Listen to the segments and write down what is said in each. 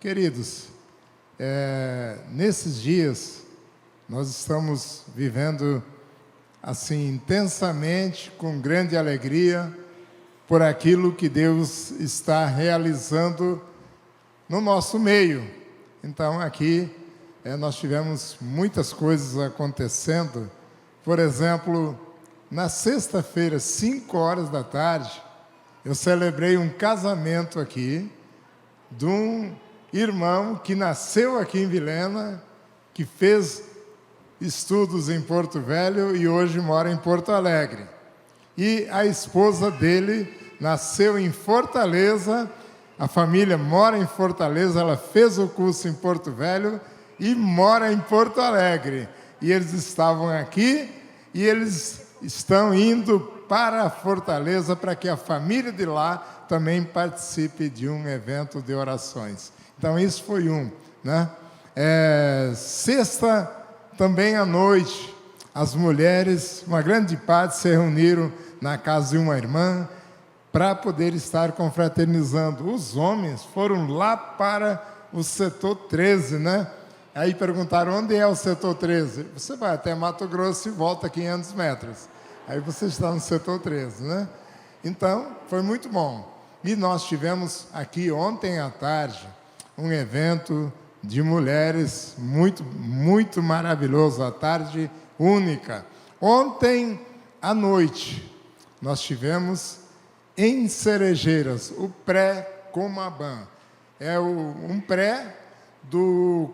Queridos, nesses dias nós estamos vivendo assim intensamente, com grande alegria, por aquilo que Deus está realizando no nosso meio. Então aqui nós tivemos muitas coisas acontecendo. Por exemplo, na sexta-feira, 5 horas da tarde, eu celebrei um casamento aqui de um irmão que nasceu aqui em Vilhena, que fez estudos em Porto Velho e hoje mora em Porto Alegre. E a esposa dele nasceu em Fortaleza, a família mora em Fortaleza, ela fez o curso em Porto Velho e mora em Porto Alegre. E eles estavam aqui e eles estão indo para Fortaleza para que a família de lá também participe de um evento de orações. Então isso foi né? Sexta, também à noite, as mulheres, uma grande parte, se reuniram na casa de uma irmã para poder estar confraternizando. Os homens foram lá para o setor 13, né? Aí perguntaram, onde é o setor 13? Você vai até Mato Grosso e volta 500 metros. Aí você está no setor 13, né? Então, foi muito bom. E nós tivemos aqui ontem à tarde um evento de mulheres muito maravilhoso, a tarde única. Ontem à noite, nós tivemos em Cerejeiras o pré-Comabã. É um pré do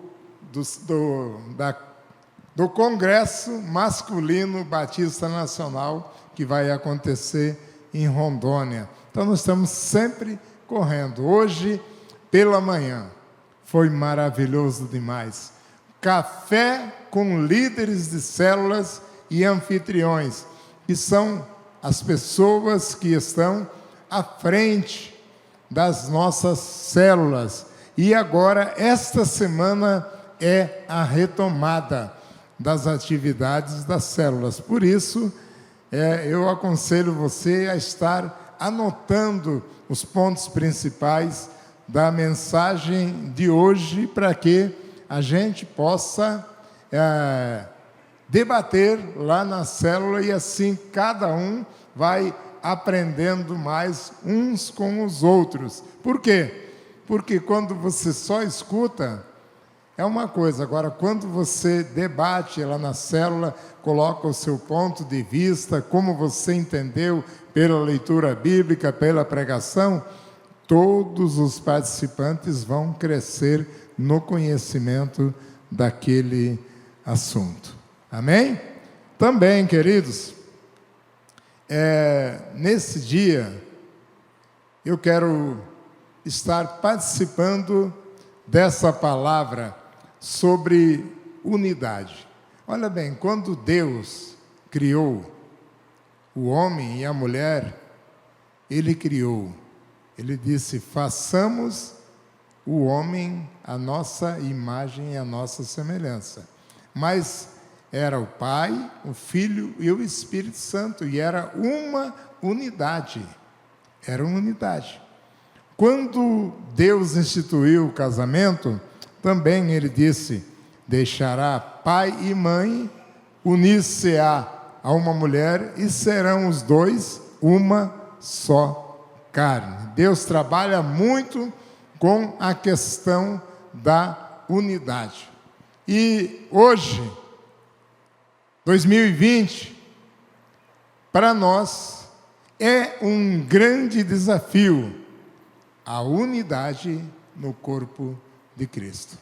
Congresso Masculino Batista Nacional, que vai acontecer em Rondônia. Então, nós estamos sempre correndo. Hoje, pela manhã, foi maravilhoso demais. Café com líderes de células e anfitriões, que são as pessoas que estão à frente das nossas células. E agora, esta semana, é a retomada das atividades das células. Por isso, eu aconselho você a estar anotando os pontos principais da mensagem de hoje, para que a gente possa debater lá na célula, e assim cada um vai aprendendo mais uns com os outros. Por quê? Porque quando você só escuta, é uma coisa. Agora, quando você debate lá na célula, coloca o seu ponto de vista, como você entendeu pela leitura bíblica, pela pregação, todos os participantes vão crescer no conhecimento daquele assunto. Amém? Também, queridos, nesse dia, eu quero estar participando dessa palavra sobre unidade. Olha bem, quando Deus criou o homem e a mulher, Ele criou. Ele disse, façamos o homem à nossa imagem e à nossa semelhança. Mas era o Pai, o Filho e o Espírito Santo, e era uma unidade. Era uma unidade. Quando Deus instituiu o casamento, também Ele disse, deixará pai e mãe, unir-se-á a uma mulher, e serão os dois uma só carne. Deus trabalha muito com a questão da unidade. E hoje, 2020, para nós, é um grande desafio a unidade no corpo de Cristo.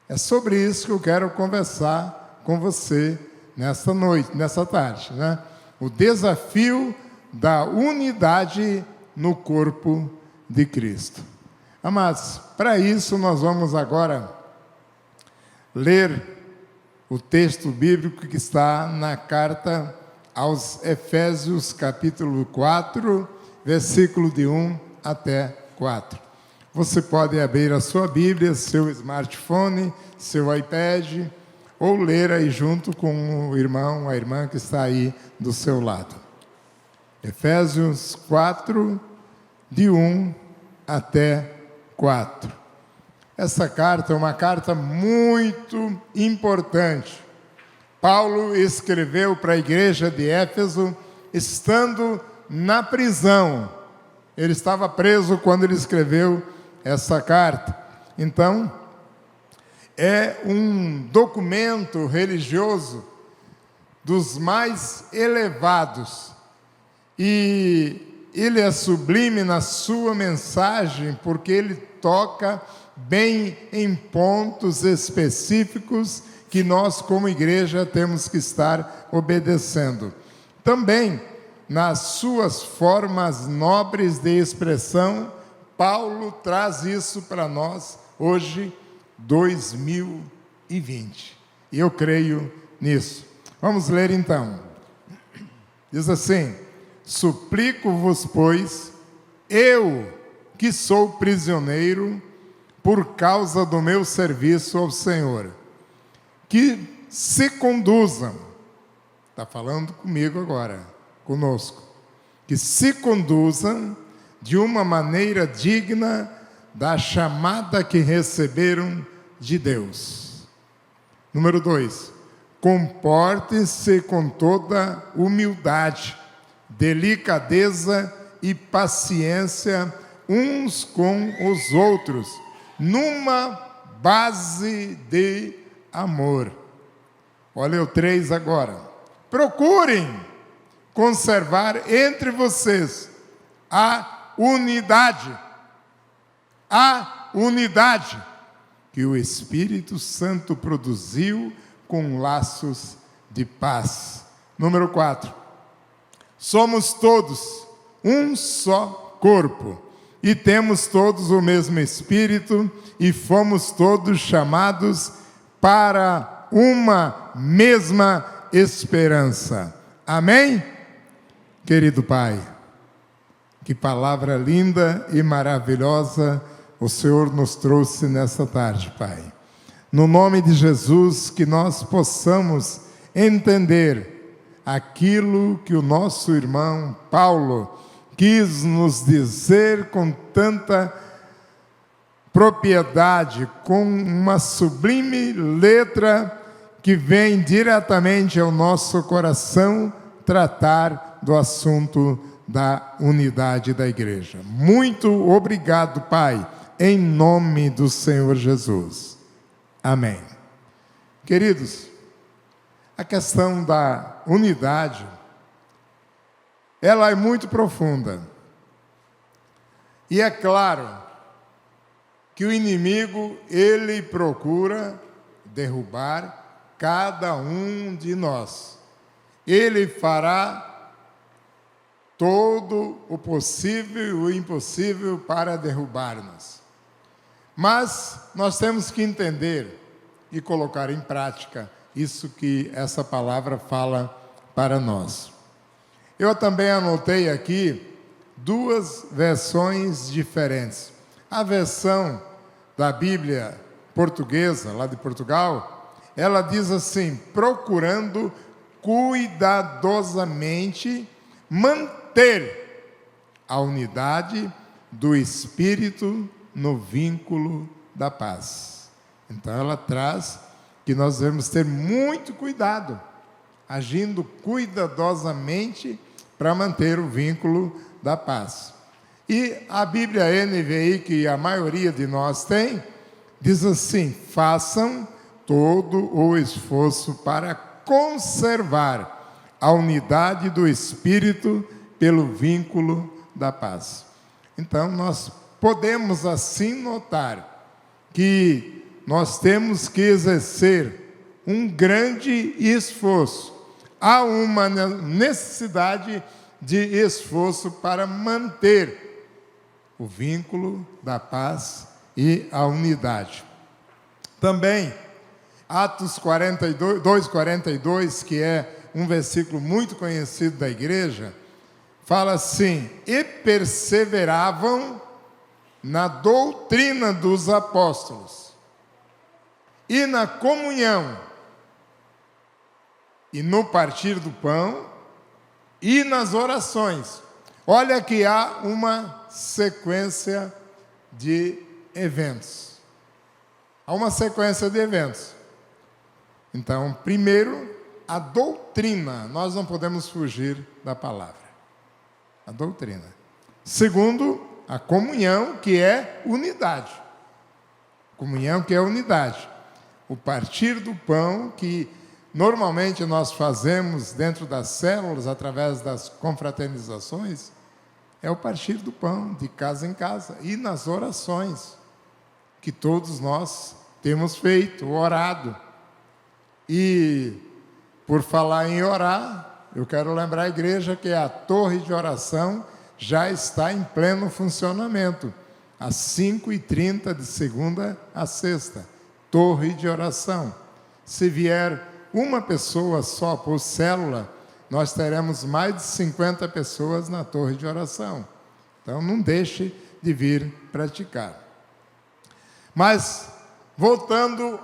É sobre isso que eu quero conversar com você nesta noite, nessa tarde, né? O desafio da unidade no corpo de Cristo. Amados, para isso nós vamos agora ler o texto bíblico que está na carta aos Efésios, capítulo 4, versículo de 1 até 4. Você pode abrir a sua Bíblia, seu smartphone, seu iPad, ou ler aí junto com o irmão, a irmã que está aí do seu lado. Efésios 4, de 1 até 4. essa carta é uma carta muito importante. Paulo escreveu para a igreja de Éfeso estando na prisão. Ele estava preso quando ele escreveu essa carta. Então, é um documento religioso dos mais elevados. E ele é sublime na sua mensagem, porque ele toca bem em pontos específicos que nós, como igreja, temos que estar obedecendo. Também, nas suas formas nobres de expressão, Paulo traz isso para nós hoje, 2020. E eu creio nisso. Vamos ler então. Diz assim: suplico-vos, pois, eu que sou prisioneiro por causa do meu serviço ao Senhor, que se conduzam, está falando comigo agora, conosco, que se conduzam de uma maneira digna da chamada que receberam de Deus. Número 2, comportem-se com toda humildade, delicadeza e paciência uns com os outros, numa base de amor. Olha o 3 agora. Procurem conservar entre vocês a unidade que o Espírito Santo produziu com laços de paz. Número 4. Somos todos um só corpo, e temos todos o mesmo Espírito, e fomos todos chamados para uma mesma esperança. Amém? Querido Pai, que palavra linda e maravilhosa o Senhor nos trouxe nessa tarde, Pai. No nome de Jesus, que nós possamos entender aquilo que o nosso irmão Paulo quis nos dizer com tanta propriedade, com uma sublime letra que vem diretamente ao nosso coração tratar do assunto da unidade da igreja. Muito obrigado, Pai, em nome do Senhor Jesus. Amém. Queridos, a questão da unidade, ela é muito profunda. E é claro que o inimigo, ele procura derrubar cada um de nós. Ele fará todo o possível e o impossível para derrubar-nos. Mas nós temos que entender e colocar em prática isso que essa palavra fala para nós. Eu também anotei aqui 2 versões diferentes. A versão da Bíblia portuguesa, lá de Portugal, ela diz assim: procurando cuidadosamente manter a unidade do Espírito no vínculo da paz. Então ela traz que nós devemos ter muito cuidado, agindo cuidadosamente para manter o vínculo da paz. E a Bíblia NVI, que a maioria de nós tem, diz assim: façam todo o esforço para conservar a unidade do Espírito pelo vínculo da paz. Então, nós podemos assim notar que nós temos que exercer um grande esforço. Há uma necessidade de esforço para manter o vínculo da paz e a unidade. Também, Atos 2:42, que é um versículo muito conhecido da igreja, fala assim: e perseveravam na doutrina dos apóstolos, e na comunhão, e no partir do pão, e nas orações. Olha que há uma sequência de eventos. há uma sequência de eventos. Então, primeiro, a doutrina. Nós não podemos fugir da palavra. A doutrina. Segundo, a comunhão, que é unidade. Comunhão, que é unidade. O partir do pão, que normalmente nós fazemos dentro das células, através das confraternizações, é o partir do pão, de casa em casa. E nas orações, que todos nós temos feito, orado. E, por falar em orar, eu quero lembrar a igreja que a torre de oração já está em pleno funcionamento, às 5h30 de segunda a sexta. Torre de oração. Se vier uma pessoa só por célula, nós teremos mais de 50 pessoas na torre de oração. Então, não deixe de vir praticar. Mas, voltando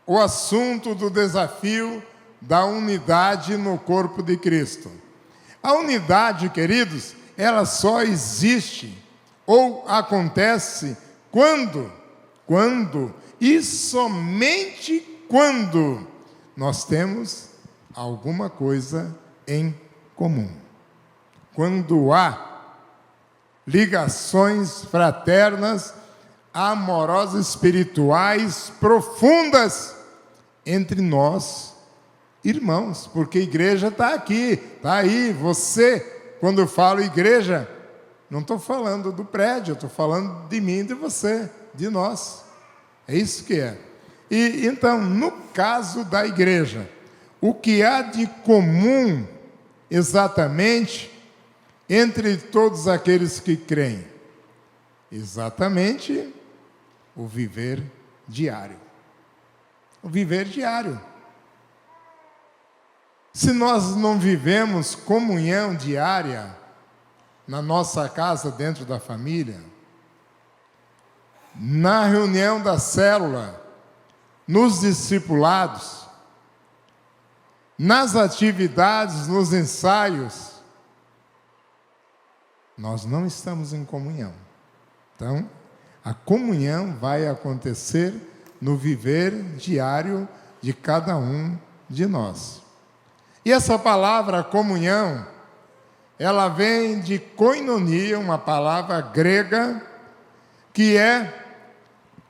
ao assunto do desafio da unidade no corpo de Cristo. A unidade, queridos, ela só existe ou acontece quando e somente quando nós temos alguma coisa em comum. Quando há ligações fraternas, amorosas, espirituais, profundas entre nós, irmãos, porque a igreja está aqui, está aí. Você, quando eu falo igreja, não estou falando do prédio, estou falando de mim e de você, de nós. É isso que é. E então, no caso da igreja, o que há de comum exatamente entre todos aqueles que creem? Exatamente o viver diário. O viver diário. Se nós não vivemos comunhão diária na nossa casa, dentro da família, na reunião da célula, nos discipulados, nas atividades, nos ensaios, nós não estamos em comunhão. Então, a comunhão vai acontecer no viver diário de cada um de nós. E essa palavra comunhão, ela vem de koinonia, uma palavra grega, que é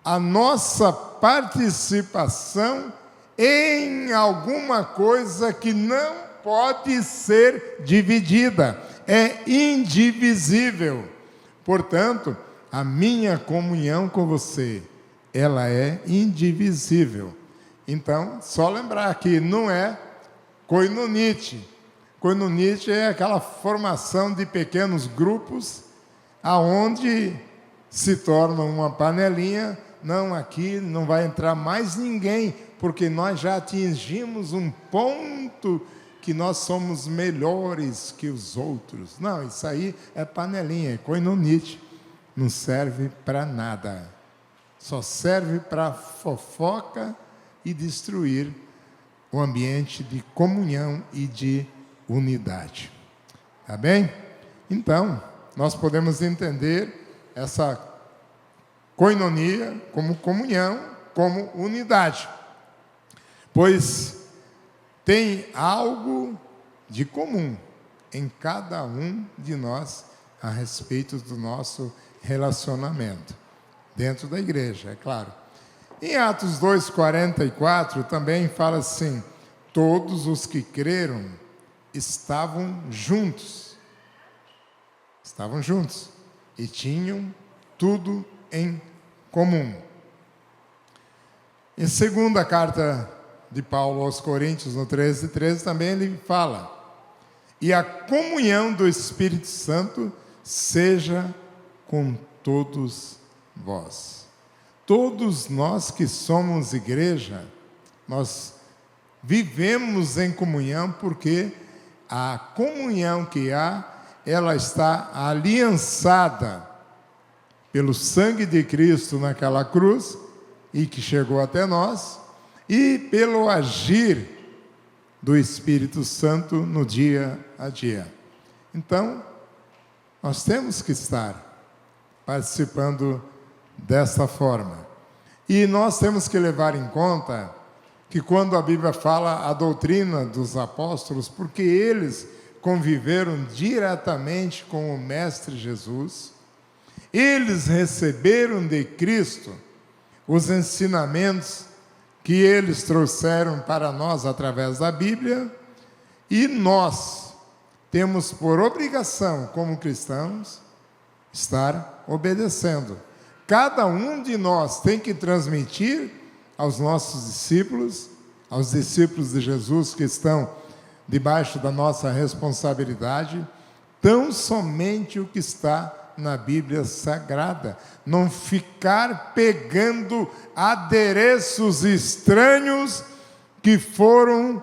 a nossa participação em alguma coisa que não pode ser dividida, é indivisível. Portanto, a minha comunhão com você, ela é indivisível. Então, só lembrar que não é koinonite. Koinonite é aquela formação de pequenos grupos, aonde se torna uma panelinha. Não, aqui não vai entrar mais ninguém, porque nós já atingimos um ponto que nós somos melhores que os outros. Não, isso aí é panelinha, é koinonite. Não serve para nada. Só serve para fofoca e destruir o ambiente de comunhão e de unidade. Tá bem? Então, nós podemos entender essa koinonia como comunhão, como unidade. Pois tem algo de comum em cada um de nós a respeito do nosso relacionamento dentro da igreja, é claro. Em Atos 2:44 também fala assim: todos os que creram estavam juntos e tinham tudo em comum. Em segunda carta de Paulo aos Coríntios, no 13:13, também ele fala: e a comunhão do Espírito Santo seja com todos vós. Todos nós que somos igreja, nós vivemos em comunhão, porque a comunhão que há, ela está aliançada pelo sangue de Cristo naquela cruz, e que chegou até nós, e pelo agir do Espírito Santo no dia a dia. Então, nós temos que estar participando dessa forma. E nós temos que levar em conta que quando a Bíblia fala a doutrina dos apóstolos, porque eles conviveram diretamente com o Mestre Jesus, eles receberam de Cristo os ensinamentos que eles trouxeram para nós através da Bíblia, e nós temos por obrigação, como cristãos, estar obedecendo. Cada um de nós tem que transmitir aos nossos discípulos, aos discípulos de Jesus que estão debaixo da nossa responsabilidade, tão somente o que está na Bíblia Sagrada. Não ficar pegando adereços estranhos que foram,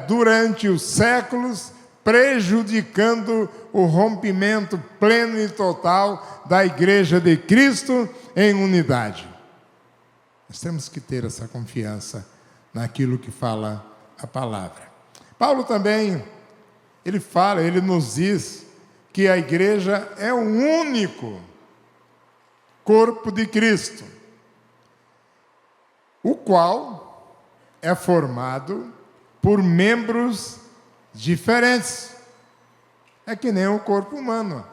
durante os séculos, prejudicando o rompimento pleno e total da Igreja de Cristo em unidade. Nós temos que ter essa confiança naquilo que fala a palavra. Paulo também, ele nos diz que a igreja é o único corpo de Cristo, o qual é formado por membros diferentes. É que nem o corpo humano,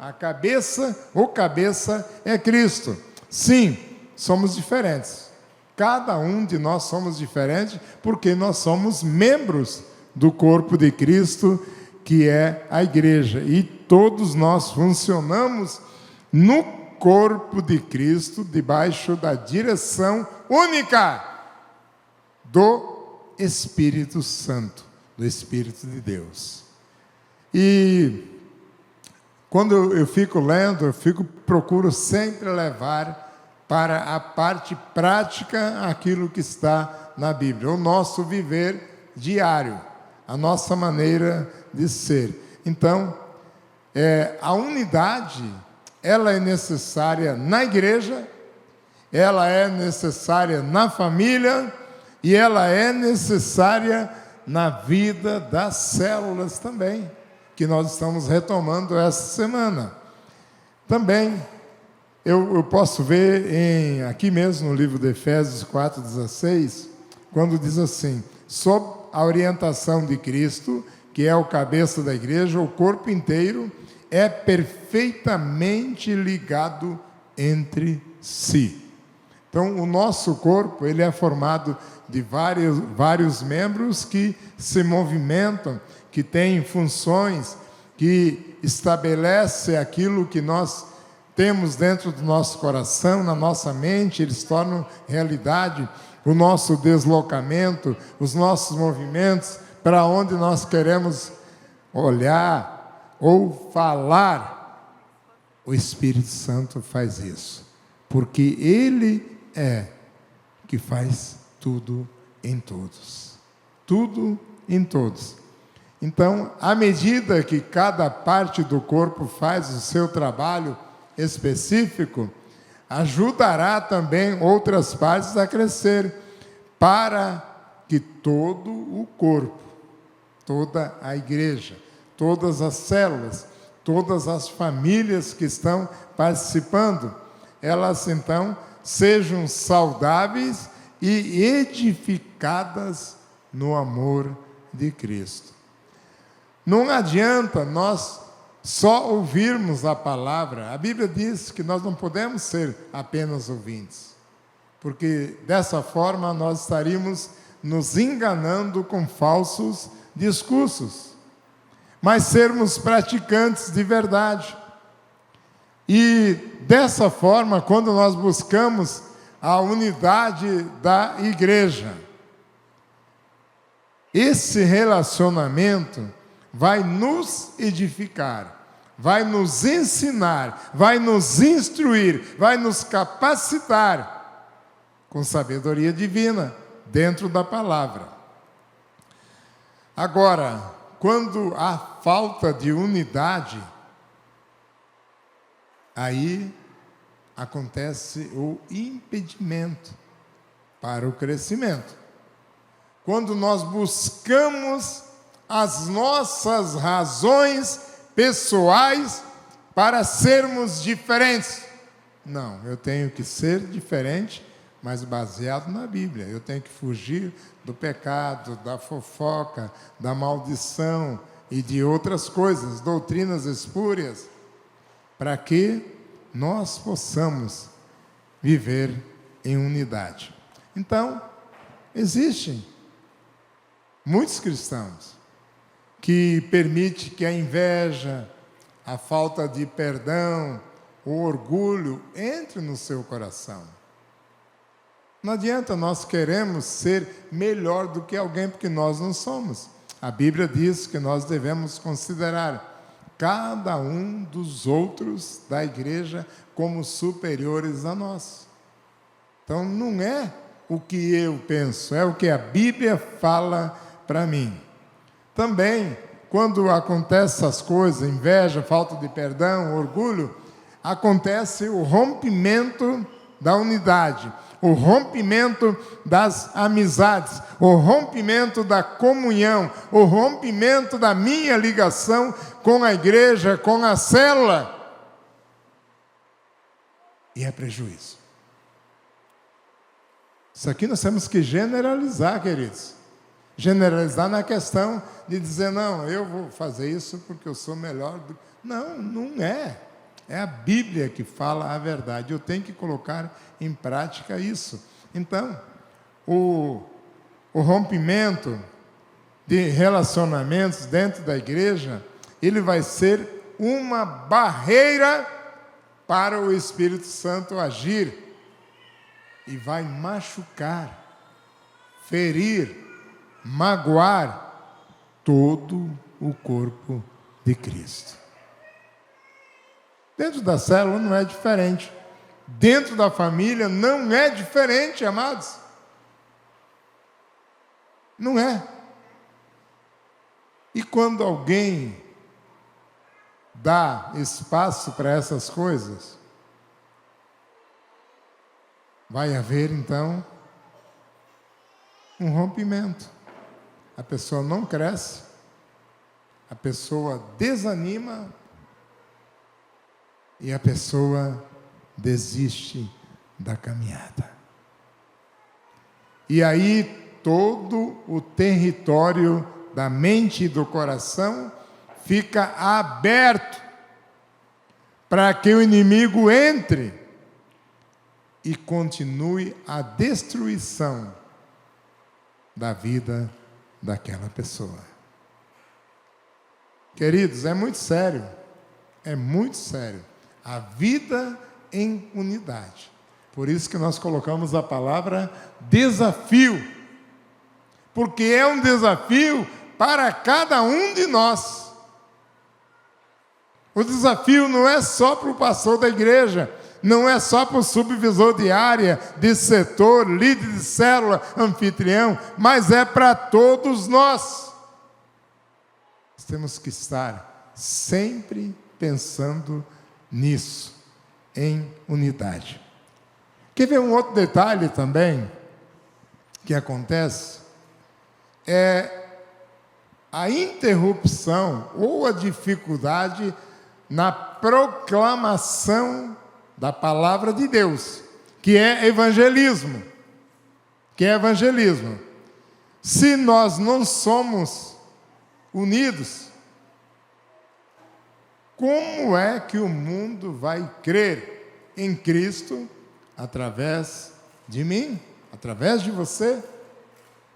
o cabeça é Cristo. Sim, somos diferentes. Cada um de nós somos diferentes porque nós somos membros do corpo de Cristo, que é a igreja. E todos nós funcionamos no corpo de Cristo, debaixo da direção única do Espírito Santo, do Espírito de Deus. E quando eu fico lendo, procuro sempre levar para a parte prática aquilo que está na Bíblia, o nosso viver diário, a nossa maneira de ser. Então, a unidade, ela é necessária na igreja, ela é necessária na família e ela é necessária na vida das células também, que nós estamos retomando essa semana. Também, eu posso ver aqui mesmo no livro de Efésios 4,16, quando diz assim: sob a orientação de Cristo, que é o cabeça da igreja, o corpo inteiro é perfeitamente ligado entre si. Então, o nosso corpo, ele é formado de vários membros que se movimentam, que têm funções, que estabelecem aquilo que nós temos dentro do nosso coração, na nossa mente, eles tornam realidade o nosso deslocamento, os nossos movimentos, para onde nós queremos olhar ou falar. O Espírito Santo faz isso, porque Ele é que faz tudo em todos. Tudo em todos. Então, à medida que cada parte do corpo faz o seu trabalho específico, ajudará também outras partes a crescer, para que todo o corpo, toda a igreja, todas as células, todas as famílias que estão participando, elas então sejam saudáveis e edificadas no amor de Cristo. Não adianta nós só ouvirmos a palavra. A Bíblia diz que nós não podemos ser apenas ouvintes, porque dessa forma nós estaríamos nos enganando com falsos discursos, mas sermos praticantes de verdade. E dessa forma, quando nós buscamos a unidade da igreja, esse relacionamento vai nos edificar, vai nos ensinar, vai nos instruir, vai nos capacitar com sabedoria divina dentro da palavra. Agora, quando há falta de unidade, aí acontece o impedimento para o crescimento. Quando nós buscamos as nossas razões pessoais para sermos diferentes. Não, eu tenho que ser diferente mas baseado na Bíblia. Eu tenho que fugir do pecado, da fofoca, da maldição e de outras coisas, doutrinas espúrias, para que nós possamos viver em unidade. Então, existem muitos cristãos que permitem que a inveja, a falta de perdão, o orgulho entre no seu coração. Não adianta nós queremos ser melhor do que alguém, porque nós não somos. A Bíblia diz que nós devemos considerar cada um dos outros da igreja como superiores a nós. Então, não é o que eu penso, é o que a Bíblia fala para mim. Também, quando acontecem essas coisas, inveja, falta de perdão, orgulho, acontece o rompimento da unidade, o rompimento das amizades, o rompimento da comunhão, o rompimento da minha ligação com a igreja, com a célula. E é prejuízo. Isso aqui nós temos que generalizar, queridos. Generalizar na questão de dizer, não, eu vou fazer isso porque eu sou melhor. Não, não é. É a Bíblia que fala a verdade. Eu tenho que colocar em prática isso. Então, o rompimento de relacionamentos dentro da igreja, ele vai ser uma barreira para o Espírito Santo agir. E vai machucar, ferir, magoar todo o corpo de Cristo. Dentro da célula não é diferente. Dentro da família não é diferente, amados. Não é. E quando alguém dá espaço para essas coisas, vai haver então um rompimento. A pessoa não cresce, a pessoa desanima e a pessoa desiste da caminhada. E aí todo o território da mente e do coração fica aberto para que o inimigo entre e continue a destruição da vida daquela pessoa. Queridos, é muito sério. É muito sério. A vida em unidade. Por isso que nós colocamos a palavra desafio. Porque é um desafio para cada um de nós. O desafio não é só para o pastor da igreja, não é só para o subvisor de área, de setor, líder de célula, anfitrião, mas é para todos nós. Nós temos que estar sempre pensando nisso, em unidade. Quer ver um outro detalhe também que acontece? É a interrupção ou a dificuldade na proclamação da palavra de Deus, que é evangelismo. Se nós não somos unidos, como é que o mundo vai crer em Cristo através de mim, através de você,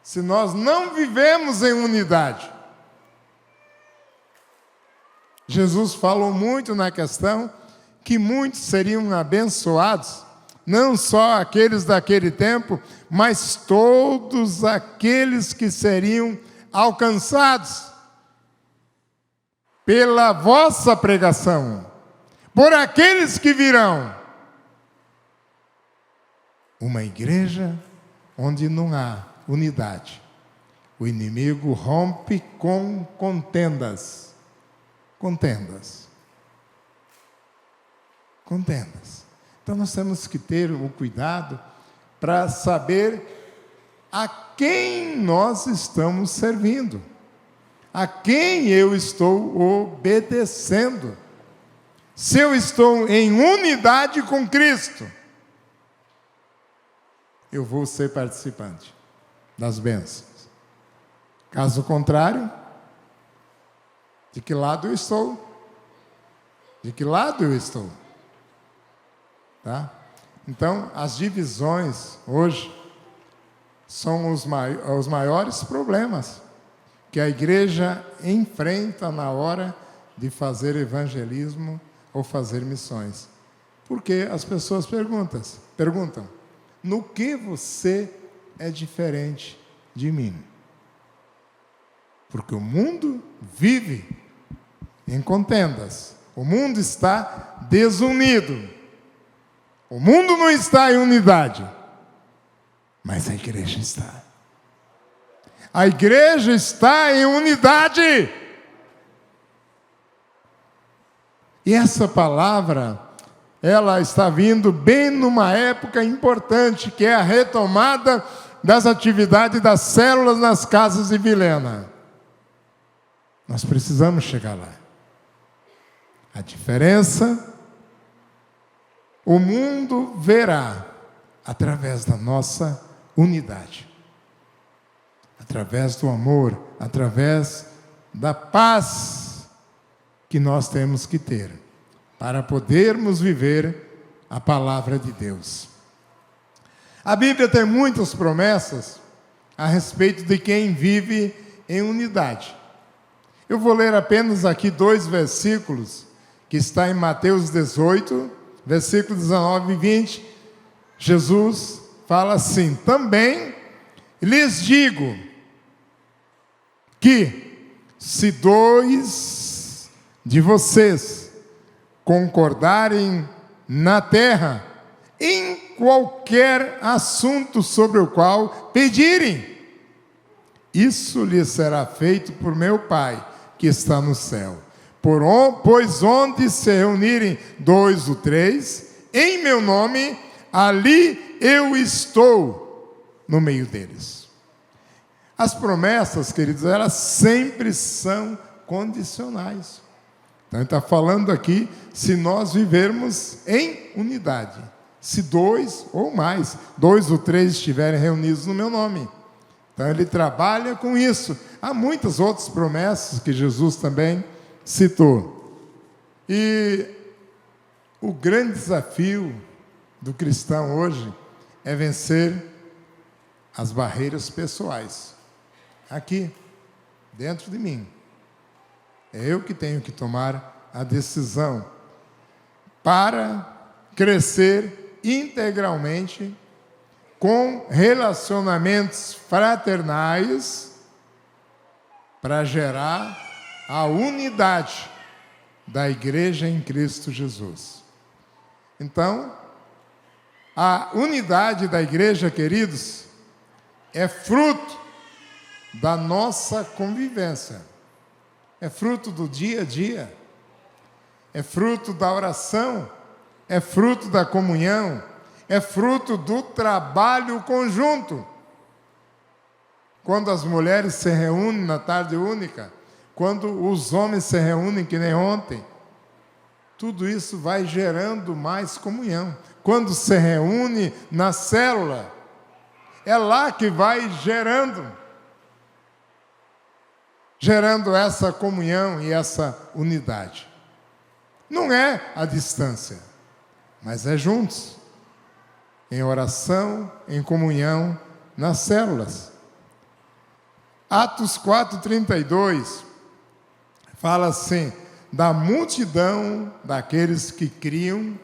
se nós não vivemos em unidade? Jesus falou muito na questão que muitos seriam abençoados, não só aqueles daquele tempo, mas todos aqueles que seriam alcançados pela vossa pregação, por aqueles que virão. Uma igreja onde não há unidade, o inimigo rompe com contendas. Então nós temos que ter o cuidado para saber a quem nós estamos servindo, a quem eu estou obedecendo. Se eu estou em unidade com Cristo, eu vou ser participante das bênçãos. Caso contrário, de que lado eu estou? De que lado eu estou? Tá? Então, as divisões hoje são os maiores problemas que a igreja enfrenta na hora de fazer evangelismo ou fazer missões. Porque as pessoas perguntam, no que você é diferente de mim? Porque o mundo vive em contendas. O mundo está desunido. O mundo não está em unidade. Mas a igreja está. A igreja está em unidade. E essa palavra, ela está vindo bem numa época importante, que é a retomada das atividades das células nas casas de Vilhena. Nós precisamos chegar lá. A diferença, o mundo verá através da nossa unidade, através do amor, através da paz que nós temos que ter para podermos viver a palavra de Deus. A Bíblia tem muitas promessas a respeito de quem vive em unidade. Eu vou ler apenas aqui 2 versículos, que está em Mateus 18, versículos 19 e 20. Jesus fala assim: também lhes digo que se 2 de vocês concordarem na terra, em qualquer assunto sobre o qual pedirem, isso lhes será feito por meu Pai que está no céu. Pois onde se reunirem 2 ou 3, em meu nome, ali eu estou no meio deles. As promessas, queridos, elas sempre são condicionais. Então, ele está falando aqui, se nós vivermos em unidade. Se 2 ou mais, 2 ou 3 estiverem reunidos no meu nome. Então, ele trabalha com isso. Há muitas outras promessas que Jesus também citou. E o grande desafio do cristão hoje é vencer as barreiras pessoais. Aqui, dentro de mim. É eu que tenho que tomar a decisão para crescer integralmente com relacionamentos fraternais para gerar a unidade da igreja em Cristo Jesus. Então, a unidade da igreja, queridos, é fruto da nossa convivência, é fruto do dia a dia, é fruto da oração, é fruto da comunhão, é fruto do trabalho conjunto. Quando as mulheres se reúnem na tarde única, quando os homens se reúnem que nem ontem, tudo isso vai gerando mais comunhão. Quando se reúne na célula, é lá que vai gerando essa comunhão e essa unidade. Não é à distância, mas é juntos, em oração, em comunhão, nas células. Atos 4:32 fala assim: da multidão daqueles que criam,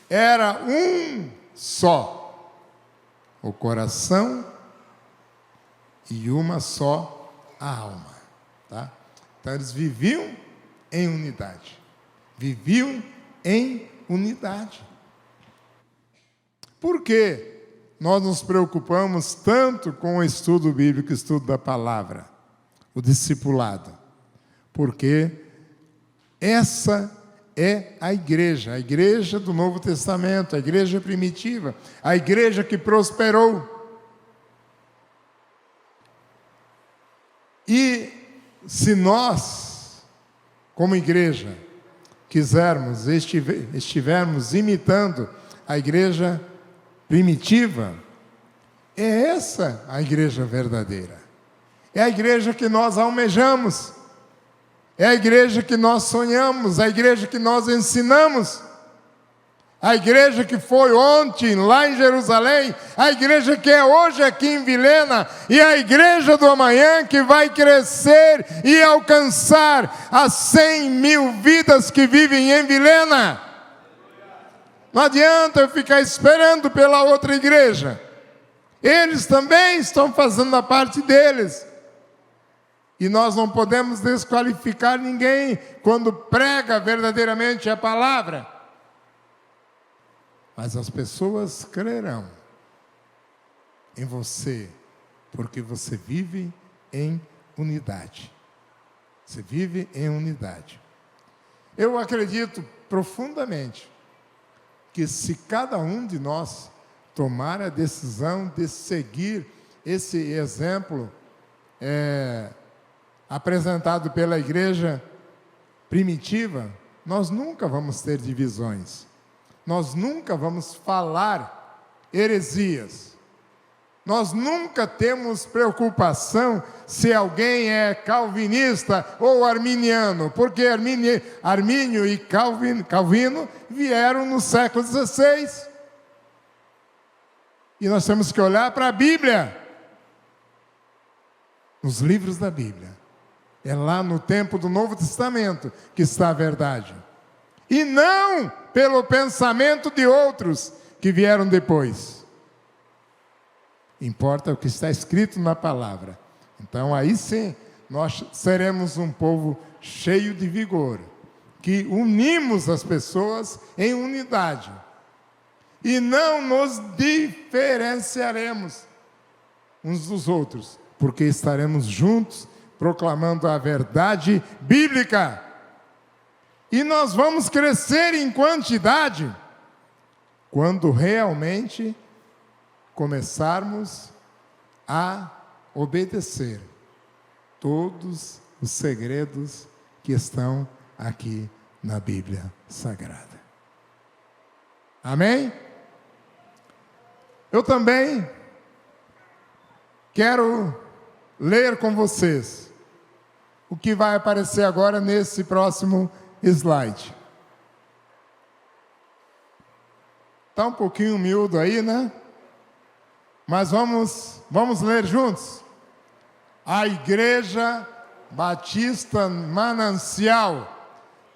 era um só o coração e uma só a alma. Tá? Então eles viviam em unidade. Viviam em unidade. Por que nós nos preocupamos tanto com o estudo bíblico, o estudo da palavra, o discipulado? Porque essa é a igreja do Novo Testamento, a igreja primitiva, a igreja que prosperou. E se nós, como igreja, estivermos imitando a igreja primitiva, É essa a igreja verdadeira. É a igreja que nós almejamos. É a igreja que nós sonhamos, a igreja que nós ensinamos. A igreja que foi ontem lá em Jerusalém, a igreja que é hoje aqui em Vilhena, e a igreja do amanhã que vai crescer e alcançar as 100.000 vidas que vivem em Vilhena. Não adianta eu ficar esperando pela outra igreja. Eles também estão fazendo a parte deles. E nós não podemos desqualificar ninguém quando prega verdadeiramente a palavra. Mas as pessoas crerão em você, porque você vive em unidade. Você vive em unidade. Eu acredito profundamente que se cada um de nós tomar a decisão de seguir esse exemplo apresentado pela igreja primitiva, nós nunca vamos ter divisões. Nós nunca vamos falar heresias. Nós nunca temos preocupação se alguém é calvinista ou arminiano, porque Armínio e Calvino vieram no século XVI. E nós temos que olhar para a Bíblia, nos livros da Bíblia. É lá no tempo do Novo Testamento que está a verdade. E não pelo pensamento de outros que vieram depois. Importa o que está escrito na palavra. Então aí sim, nós seremos um povo cheio de vigor, que unimos as pessoas em unidade. E não nos diferenciaremos uns dos outros, porque estaremos juntos proclamando a verdade bíblica. E nós vamos crescer em quantidade quando realmente começarmos a obedecer todos os segredos que estão aqui na Bíblia Sagrada. Amém? Eu também quero ler com vocês o que vai aparecer agora nesse próximo slide. Está um pouquinho miúdo aí, né? Mas vamos ler juntos? A Igreja Batista Manancial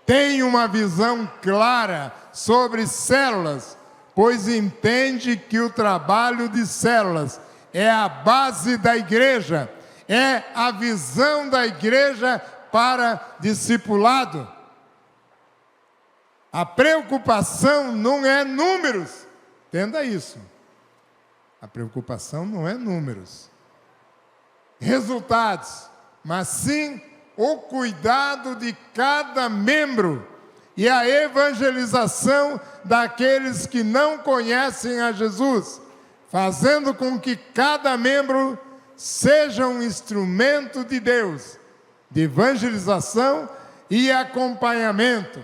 tem uma visão clara sobre células, pois entende que o trabalho de células é a base da igreja, é a visão da igreja para discipulado. A preocupação não é números, entenda isso. A preocupação não é números, resultados, mas sim o cuidado de cada membro e a evangelização daqueles que não conhecem a Jesus, fazendo com que cada membro seja um instrumento de Deus, de evangelização e acompanhamento.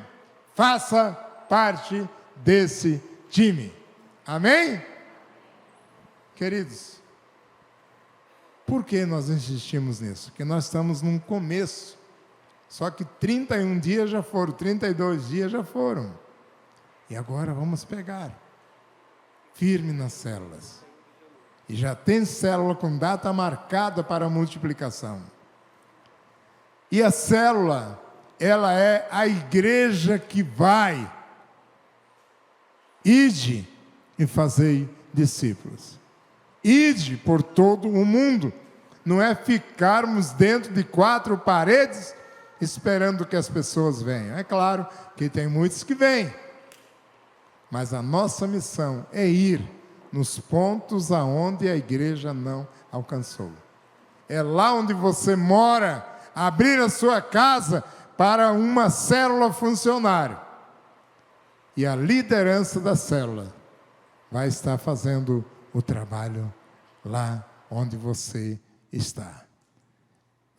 Faça parte desse time. Amém? Queridos, por que nós insistimos nisso? Porque nós estamos num começo. Só que 31 dias já foram, 32 dias já foram. E agora vamos pegar firme nas células. E já tem célula com data marcada para a multiplicação. E a célula, ela é a igreja que vai. Ide e fazei discípulos. Ide por todo o mundo. Não é ficarmos dentro de 4 paredes esperando que as pessoas venham. É claro que tem muitos que vêm. Mas a nossa missão é ir nos pontos aonde a igreja não alcançou. É lá onde você mora, abrir a sua casa para uma célula funcionar. E a liderança da célula vai estar fazendo o trabalho lá onde você está.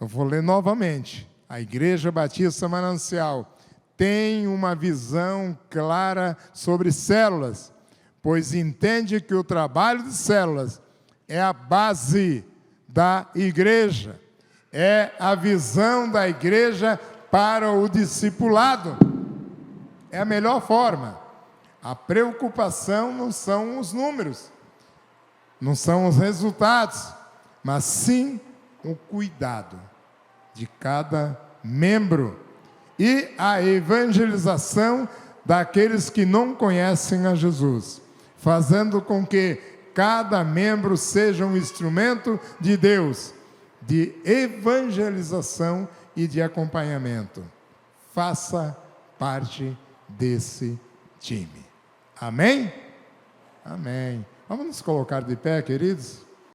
Eu vou ler novamente. A Igreja Batista Manancial tem uma visão clara sobre células, pois entende que o trabalho de células é a base da igreja, é a visão da igreja para o discipulado. É a melhor forma. A preocupação não são os números, não são os resultados, mas sim o cuidado de cada membro e a evangelização daqueles que não conhecem a Jesus, fazendo com que cada membro seja um instrumento de Deus, de evangelização e de acompanhamento. Faça parte desse time. Amém? Amém. Vamos nos colocar de pé, queridos?